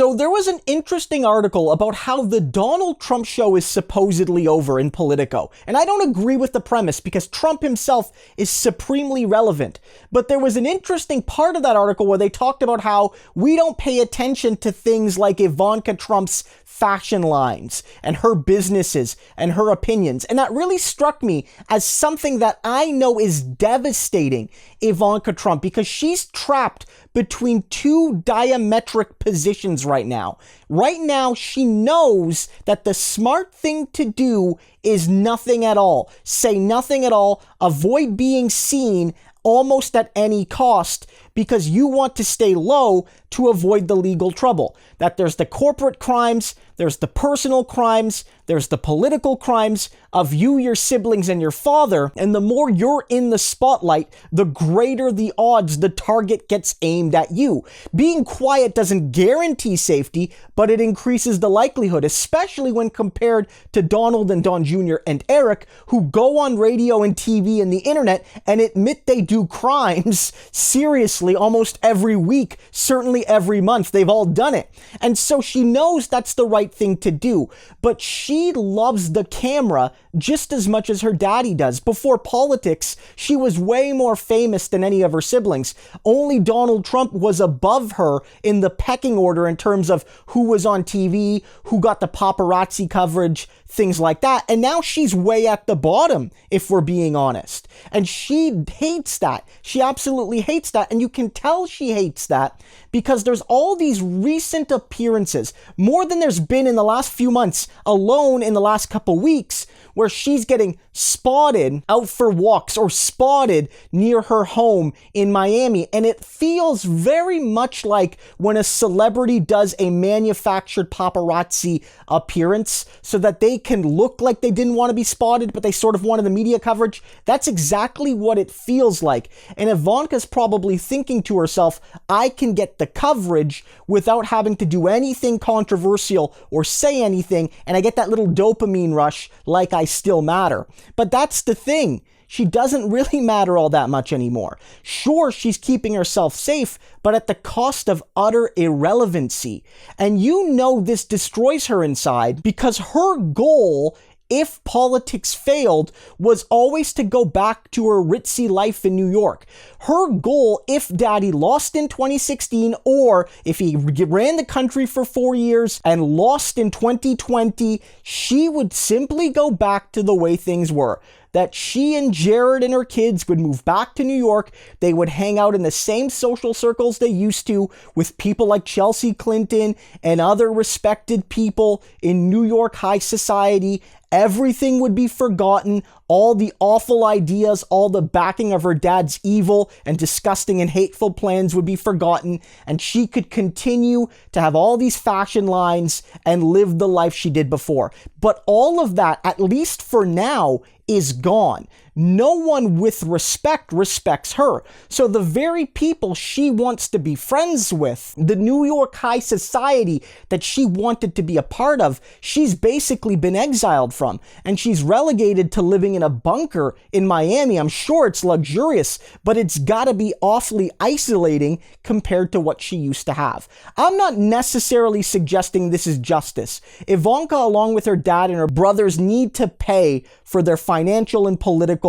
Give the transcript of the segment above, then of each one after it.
So there was an interesting article about how the Donald Trump show is supposedly over in Politico. And I don't agree with the premise because Trump himself is supremely relevant. But there was an interesting part of that article where they talked about how we don't pay attention to things like Ivanka Trump's fashion lines and her businesses and her opinions. And that really struck me as something that I know is devastating Ivanka Trump, because she's trapped between two diametric positions right now. Right now, she knows that the smart thing to do is nothing at all. Say nothing at all. Avoid being seen almost at any cost, because you want to stay low to avoid the legal trouble. That there's the corporate crimes, there's the personal crimes, there's the political crimes of you, your siblings, and your father. And the more you're in the spotlight, the greater the odds the target gets aimed at you. Being quiet doesn't guarantee safety, but it increases the likelihood, especially when compared to Donald and Don Jr. and Eric, who go on radio and TV and the internet and admit they do crimes seriously almost every week, certainly every month. They've all done it. And so she knows that's the right thing to do, but she loves the camera just as much as her daddy does. Before politics, she was way more famous than any of her siblings. Only Donald Trump was above her in the pecking order in terms of who was on TV, who got the paparazzi coverage, things like that. And now she's way at the bottom, if we're being honest. And she hates that. She absolutely hates that. And you can tell she hates that because there's all these recent appearances, more than there's been in the last few months, alone in the last couple weeks, where she's getting spotted out for walks or spotted near her home in Miami. And it feels very much like when a celebrity does a manufactured paparazzi appearance so that they can look like they didn't want to be spotted, but they sort of wanted the media coverage. That's exactly what it feels like. And Ivanka's probably thinking to herself, I can get the coverage without having to do anything controversial or say anything, and I get that little dopamine rush like I still matter. But that's the thing. She doesn't really matter all that much anymore. Sure, she's keeping herself safe, but at the cost of utter irrelevancy. And you know this destroys her inside, because her goal, if politics failed, was always to go back to her ritzy life in New York. Her goal, if Daddy lost in 2016, or if he ran the country for 4 years and lost in 2020, she would simply go back to the way things were. That she and Jared and her kids would move back to New York. They would hang out in the same social circles they used to, with people like Chelsea Clinton and other respected people in New York high society. Everything would be forgotten. All the awful ideas, all the backing of her dad's evil and disgusting and hateful plans would be forgotten. And she could continue to have all these fashion lines and live the life she did before. But all of that, at least for now, is gone. No one with respect respects her. So the very people she wants to be friends with, the New York high society that she wanted to be a part of, she's basically been exiled from. And she's relegated to living in a bunker in Miami. I'm sure it's luxurious, but it's gotta be awfully isolating compared to what she used to have. I'm not necessarily suggesting this is justice. Ivanka, along with her dad and her brothers, need to pay for their financial and political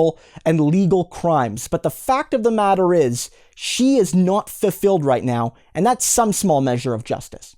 and legal crimes. But the fact of the matter is, she is not fulfilled right now, and that's some small measure of justice.